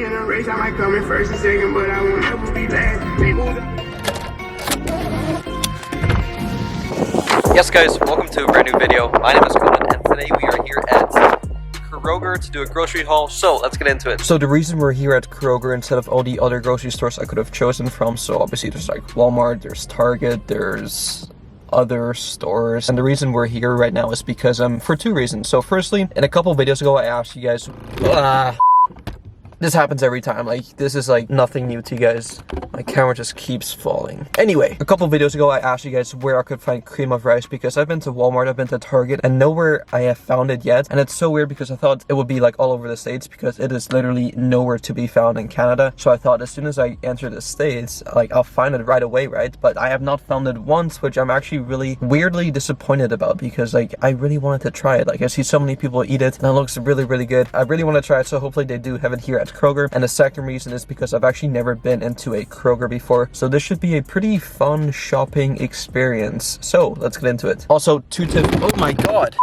in a race, I might come in first and second, but I won't ever be last. They move up. Yes guys, welcome to a brand new video. My name is Cohnan and today we are here at Kroger to do a grocery haul, so let's get into it. So the reason we're here at Kroger instead of all the other grocery stores I could have chosen from, so obviously there's like Walmart, there's Target, there's other stores, and the reason we're here right now is because for two reasons. So firstly, in a couple videos ago I asked you guys, this happens every time, like this is like nothing new to you guys. My camera just keeps falling. Anyway, a couple videos ago I asked you guys where I could find cream of rice because I've been to Walmart, I've been to Target, and nowhere I have found it yet. And it's so weird because I thought it would be like all over the States because it is literally nowhere to be found in Canada. So I thought as soon as I enter the States, like I'll find it right away, right? But I have not found it once, which I'm actually really weirdly disappointed about because like I really wanted to try it. Like I see so many people eat it and it looks really, really good. I really want to try it, so hopefully they do have it here at Kroger. And the second reason is because I've actually never been into a Kroger before, so this should be a pretty fun shopping experience. So let's get into it. Also, two tips. Oh my god,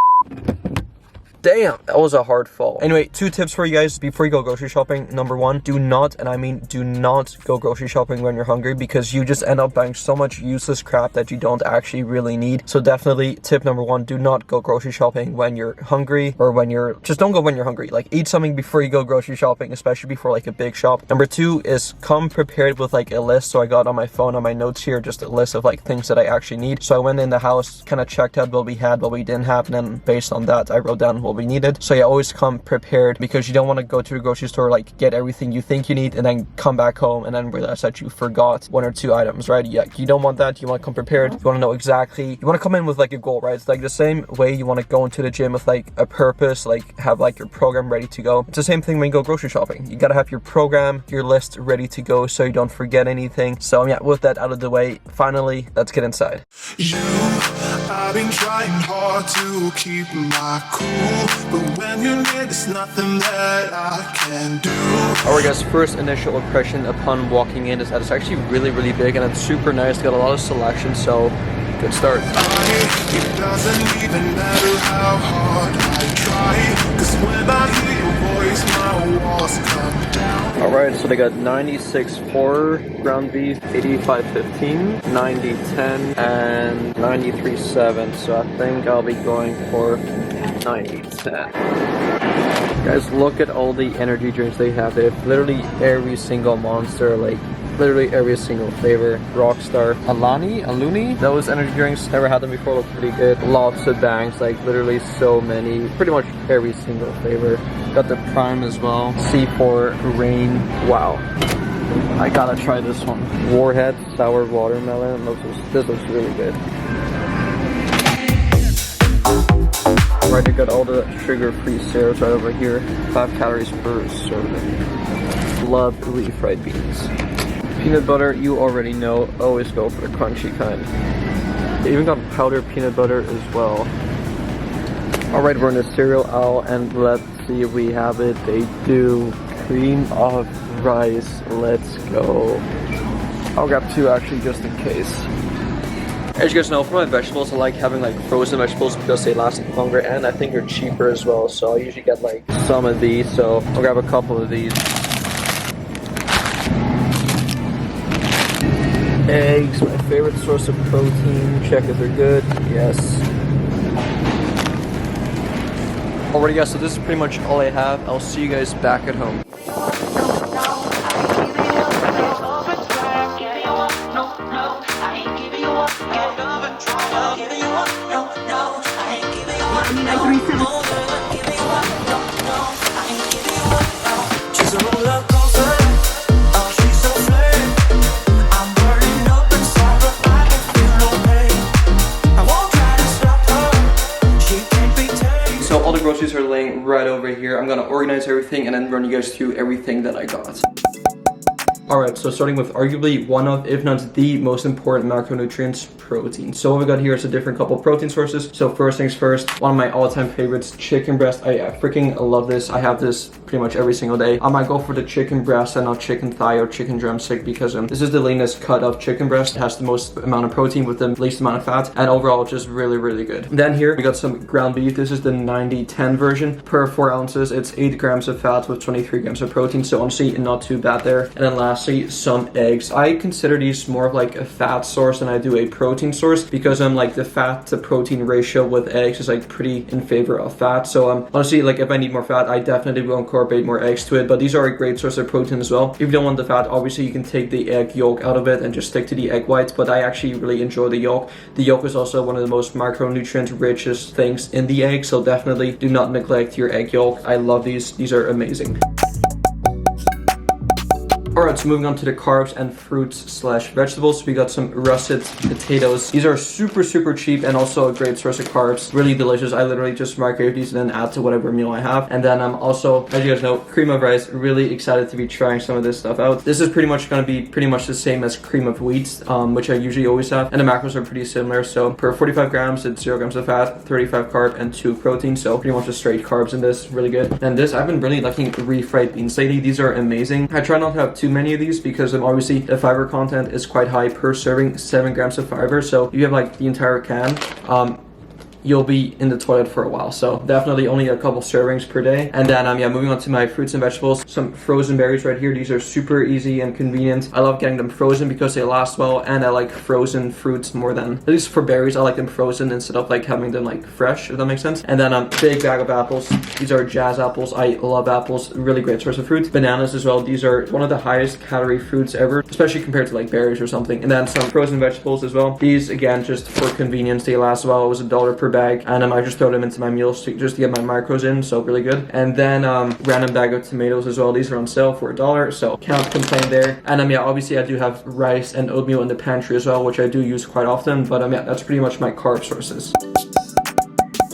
damn, that was a hard fall. Anyway, two tips for you guys before you go grocery shopping. Number one, do not, and I mean do not go grocery shopping when you're hungry because you just end up buying so much useless crap that you don't actually really need. So definitely tip number one, do not go grocery shopping when you're hungry, or when you're, just don't go when you're hungry. Like eat something before you go grocery shopping, especially before like a big shop. Number two is come prepared with like a list. So I got on my phone, on my notes here, just a list of like things that I actually need. So I went in the house, kind of checked out what we had, what we didn't have, and then based on that I wrote down what we needed. So yeah, always come prepared because you don't want to go to the grocery store, like get everything you think you need and then come back home and then realize that you forgot one or two items, right? Yeah, you don't want that. You want to come prepared. You want to know exactly, you want to come in with like a goal, right? It's like the same way you want to go into the gym with like a purpose, like have like your program ready to go. It's the same thing when you go grocery shopping. You got to have your program, your list ready to go so you don't forget anything. So yeah, with that out of the way, finally, let's get inside. I've been trying hard to keep my cool, but when you're near, there's nothing that I can do. Alright guys, first initial impression upon walking in is that it's actually really, really big and it's super nice. Got a lot of selection, so good start. It doesn't even matter how hard I try, cause when I hear your voice, my walls come down. Alright, so they got 96.4 ground beef, 85.15, 90.10, and 93.7. So I think I'll be going for 90.10. Guys, look at all the energy drinks they have. They have literally every single Monster, like literally every single flavor. Rockstar, Aluni, those energy drinks, never had them before, look pretty good. Lots of bangs, like literally so many, pretty much every single flavor. Got the Prime as well. C4 Rain, wow, I gotta try this one. Warhead sour watermelon, this looks really good. Right, I got all the sugar-free syrups right over here. 5 calories per serving. Love refried beans. Peanut butter, you already know, always go for the crunchy kind. They even got powdered peanut butter as well. Alright, we're in the cereal aisle and let's see if we have it. They do. Cream of rice, let's go. I'll grab 2 actually just in case. As you guys know, for my vegetables, I like having like frozen vegetables because they last longer and I think they're cheaper as well. So I usually get like some of these, so I'll grab a couple of these. Eggs, my favorite source of protein. Check if they're good. Yes. Alrighty guys, so this is pretty much all I have. I'll see you guys back at home. So all the groceries are laying right over here. I'm gonna organize everything and then run you guys through everything that I got. Alright, so starting with arguably one of, if not the most important macronutrients, protein. So what we got here is a different couple of protein sources. So first things first, one of my all-time favorites, chicken breast. I freaking love this. I have this pretty much every single day. I might go for the chicken breast and not chicken thigh or chicken drumstick because this is the leanest cut of chicken breast. It has the most amount of protein with the least amount of fat, and overall just really, really good. Then here we got some ground beef. This is the 90-10 version. Per 4 ounces, it's 8 grams of fat with 23 grams of protein. So honestly, not too bad there. And then lastly, some eggs. I consider these more of like a fat source than I do a protein source because like the fat to protein ratio with eggs is like pretty in favor of fat. So honestly, like if I need more fat, I definitely will incorporate more eggs to it, but these are a great source of protein as well. If you don't want the fat, obviously you can take the egg yolk out of it and just stick to the egg whites, but I actually really enjoy the yolk. The yolk is also one of the most macronutrient richest things in the egg, so definitely do not neglect your egg yolk. I love these are amazing. Alright, so moving on to the carbs and fruits slash vegetables. We got some russet potatoes. These are super, super cheap and also a great source of carbs. Really delicious. I literally just microwave these and then add to whatever meal I have. And then I'm also, as you guys know, cream of rice. Really excited to be trying some of this stuff out. This is pretty much going to be pretty much the same as cream of wheat, which I usually always have. And the macros are pretty similar. So per 45 grams, it's 0 grams of fat, 35 carb, and 2 protein. So pretty much just straight carbs in this. Really good. And this, I've been really liking refried beans lately. These are amazing. I try not to have too many of these because obviously the fiber content is quite high. Per serving, 7 grams of fiber. So if you have like the entire can, you'll be in the toilet for a while. So definitely only a couple servings per day. And then yeah, moving on to my fruits and vegetables. Some frozen berries right here. These are super easy and convenient. I love getting them frozen because they last well, and I like frozen fruits more than, at least for berries, I like them frozen instead of like having them like fresh, if that makes sense. And then big bag of apples. These are jazz apples. I love apples. Really great source of fruit. Bananas as well. These are one of the highest calorie fruits ever, especially compared to like berries or something. And then some frozen vegetables as well. These again, just for convenience, they last well. It was $1 per bag, and I just throw them into my meals just to get my macros in, so really good. And then random bag of tomatoes as well. These are on sale for $1, so can't complain there. And yeah, obviously I do have rice and oatmeal in the pantry as well, which I do use quite often, but yeah, that's pretty much my carb sources.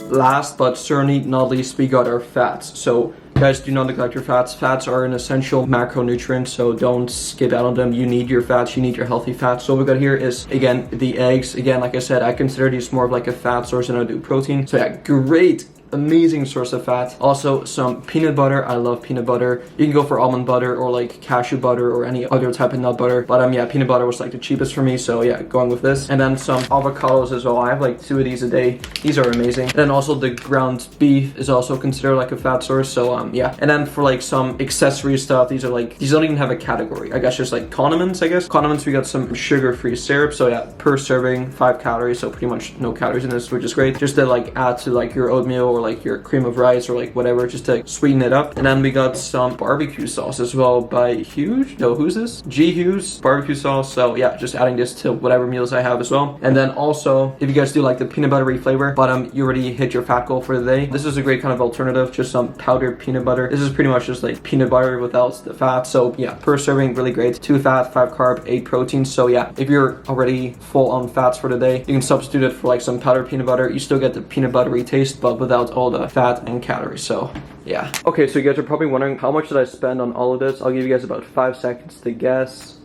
Last but certainly not least, we got our fats. So guys, do not neglect your fats. Fats are an essential macronutrient, so don't skip out on them. You need your fats, you need your healthy fats. So what we got here is, again, the eggs. Again, like I said, I consider these more of like a fat source than I do protein. So yeah, great, amazing source of fat. Also some peanut butter. I love peanut butter. You can go for almond butter or like cashew butter or any other type of nut butter, but yeah, peanut butter was like the cheapest for me, so yeah, going with this. And then some avocados as well. I have like 2 of these a day. These are amazing. And then also the ground beef is also considered like a fat source, so yeah. And then for like some accessory stuff, these are like, these don't even have a category, I guess, just like condiments. I guess condiments, we got some sugar-free syrup. So yeah, per serving 5 calories, so pretty much no calories in this, which is great, just to like add to like your oatmeal or like your cream of rice or like whatever, just to sweeten it up. And then we got some barbecue sauce as well by Hughes. No, who's this? G Hughes barbecue sauce. So yeah, just adding this to whatever meals I have as well. And then also, if you guys do like the peanut buttery flavor, but you already hit your fat goal for the day, this is a great kind of alternative. Just some powdered peanut butter. This is pretty much just like peanut butter without the fat. So yeah, per serving, really great. 2 fat, 5 carb, 8 protein. So yeah, if you're already full on fats for the day, you can substitute it for like some powdered peanut butter. You still get the peanut buttery taste, but without all the fat and calories. So yeah. Okay, so you guys are probably wondering, how much did I spend on all of this? I'll give you guys about 5 seconds to guess.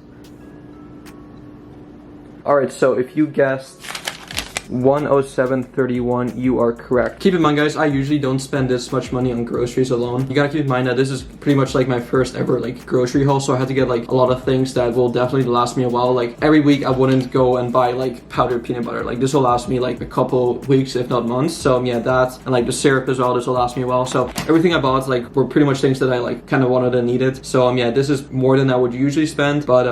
Alright, so if you guessed 107.31, you are correct. Keep in mind, guys, I usually don't spend this much money on groceries alone. You gotta keep in mind that this is pretty much like my first ever like grocery haul, so I had to get like a lot of things that will definitely last me a while. Like every week I wouldn't go and buy like powdered peanut butter. Like this will last me like a couple weeks, if not months. So yeah, that, and like the syrup as well, this will last me a while. So everything I bought like were pretty much things that I like kind of wanted and needed. So yeah, this is more than I would usually spend, but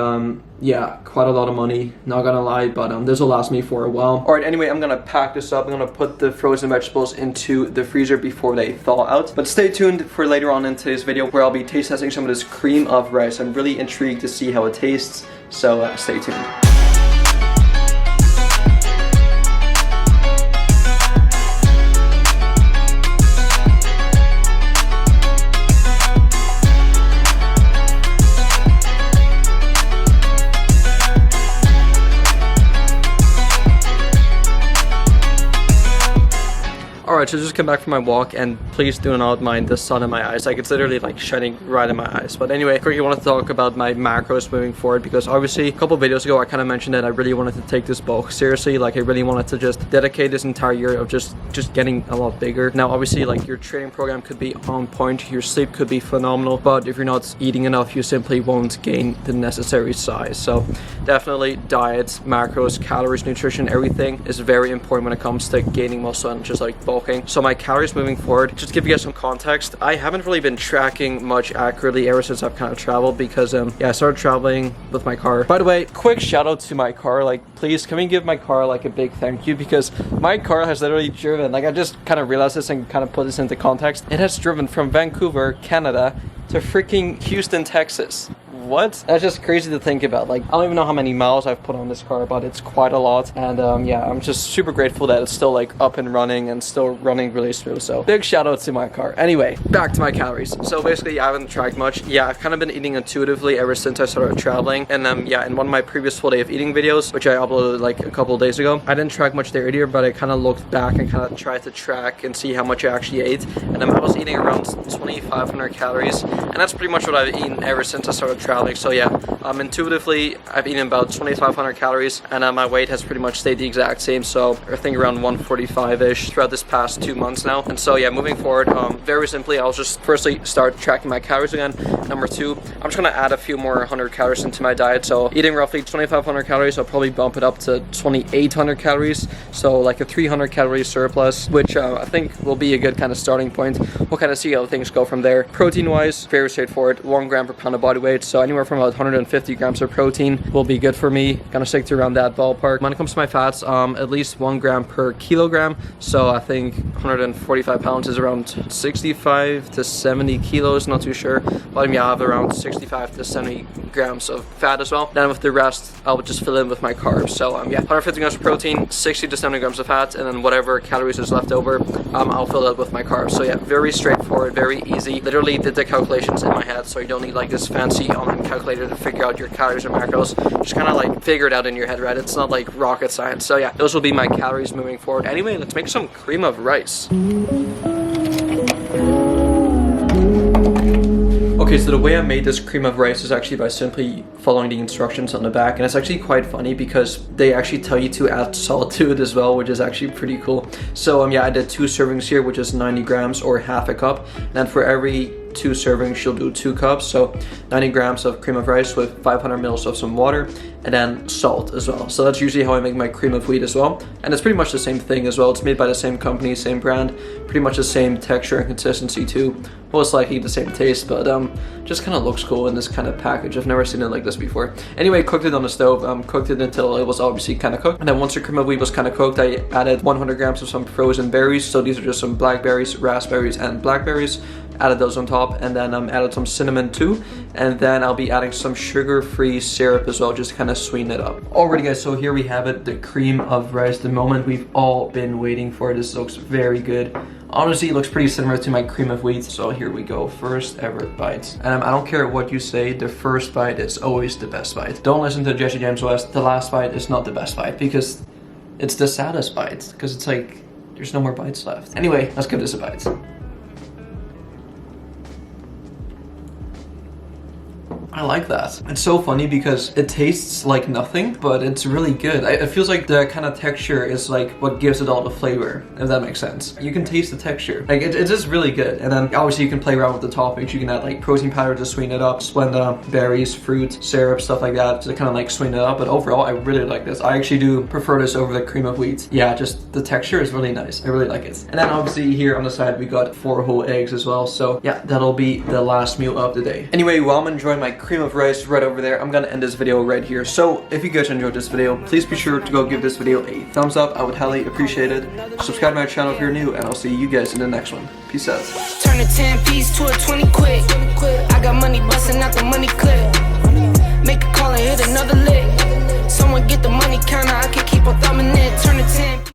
yeah, quite a lot of money, not gonna lie, but this will last me for a while. Alright, anyway, I'm gonna pack this up. I'm gonna put the frozen vegetables into the freezer before they thaw out. But stay tuned for later on in today's video where I'll be taste testing some of this cream of rice. I'm really intrigued to see how it tastes, so stay tuned. Alright, so just come back from my walk, and please do not mind the sun in my eyes. Like, it's literally like shining right in my eyes. But anyway, quickly want to talk about my macros moving forward, because obviously a couple videos ago I kind of mentioned that I really wanted to take this bulk seriously. Like, I really wanted to just dedicate this entire year of just getting a lot bigger. Now obviously, like, your training program could be on point, your sleep could be phenomenal, but if you're not eating enough, you simply won't gain the necessary size. So definitely diets, macros, calories, nutrition, everything is very important when it comes to gaining muscle and just like bulking. So my calories moving forward, just to give you guys some context, I haven't really been tracking much accurately ever since I've kind of traveled, because yeah, I started traveling with my car. By the way, quick shout out to my car. Like, please can we give my car like a big thank you, because my car has literally driven, like, I just kind of realized this and kind of put this into context. It has driven from Vancouver, Canada to freaking Houston, Texas. What? That's just crazy to think about. Like, I don't even know how many miles I've put on this car, but it's quite a lot. And yeah, I'm just super grateful that it's still like up and running and still running really smooth. So big shout out to my car. Anyway, back to my calories. So basically, I haven't tracked much. Yeah, I've kind of been eating intuitively ever since I started traveling. And yeah, in one of my previous full day of eating videos, which I uploaded like a couple of days ago, I didn't track much there either, but I kind of looked back and kind of tried to track and see how much I actually ate. And I was eating around 2,500 calories, and that's pretty much what I've eaten ever since I started traveling. So yeah, intuitively I've eaten about 2,500 calories, and my weight has pretty much stayed the exact same, so I think around 145-ish throughout this past 2 months now. And so yeah, moving forward, very simply, I'll just firstly start tracking my calories again. Number two, I'm just gonna add a few more 100 calories into my diet. So eating roughly 2,500 calories, I'll probably bump it up to 2,800 calories, so like a 300 calorie surplus, which I think will be a good kind of starting point. We'll kind of see how things go from there. Protein wise, very straightforward, 1 gram per pound of body weight, so anywhere from about 150 grams of protein will be good for me. Gonna stick to around that ballpark. When it comes to my fats, at least 1 gram per kilogram, so I think 145 pounds is around 65 to 70 kilos, not too sure, but yeah, I have around 65 to 70 grams of fat as well. Then with the rest, I'll just fill in with my carbs. So yeah, 150 grams of protein, 60 to 70 grams of fat, and then whatever calories is left over, I'll fill that with my carbs. So yeah, very straightforward, very easy. Literally did the calculations in my head, so you don't need like this fancy online calculator to figure out your calories and macros. Just kind of like figure it out in your head, right? It's not like rocket science. So yeah, those will be my calories moving forward. Anyway, let's make some cream of rice. Okay, so the way I made this cream of rice is actually by simply following the instructions on the back, and it's actually quite funny because they actually tell you to add salt to it as well, which is actually pretty cool. So yeah, I did 2 servings here, which is 90 grams or half a cup, and then for every 2 servings she'll do 2 cups, so 90 grams of cream of rice with 500 mils of some water, and then salt as well. So that's usually how I make my cream of wheat as well, and it's pretty much the same thing as well. It's made by the same company, same brand, pretty much the same texture and consistency too, most likely the same taste, but just kind of looks cool in this kind of package. I've never seen it like this before. Anyway, cooked it on the stove, cooked it until it was obviously kind of cooked, and then once the cream of wheat was kind of cooked, I added 100 grams of some frozen berries. So these are just some blackberries, raspberries, and blackberries. Added those on top, and then added some cinnamon too, and then I'll be adding some sugar-free syrup as well, just to kind of sweeten it up. Alrighty guys, so here we have it, the cream of rice, the moment we've all been waiting for. This looks very good. Honestly, it looks pretty similar to my cream of wheat. So here we go, first ever bite. And I don't care what you say, the first bite is always the best bite. Don't listen to Jesse James West, the last bite is not the best bite, because it's the saddest bite, because it's like, there's no more bites left. Anyway, let's give this a bite. I like that. It's so funny because it tastes like nothing, but it's really good. It feels like the kind of texture is like what gives it all the flavor, if that makes sense. You can taste the texture. Like it's just really good. And then obviously you can play around with the toppings. You can add like protein powder to sweeten it up, Splenda, berries, fruit, syrup, stuff like that to kind of like sweeten it up. But overall, I really like this. I actually do prefer this over the cream of wheat. Yeah, just the texture is really nice. I really like it. And then obviously here on the side, we got 4 whole eggs as well. So yeah, that'll be the last meal of the day. Anyway, while I'm enjoying my cream of rice right over there, I'm gonna end this video right here. So if you guys enjoyed this video, please be sure to go give this video a thumbs up. I would highly appreciate it. Subscribe to my channel if you're new, and I'll see you guys in the next one. Peace out. Turn a 10 piece to a 20 quick. I got money busting out the money clip. Make a call and hit another lick. Someone get the money counter, I can keep on thumbing it.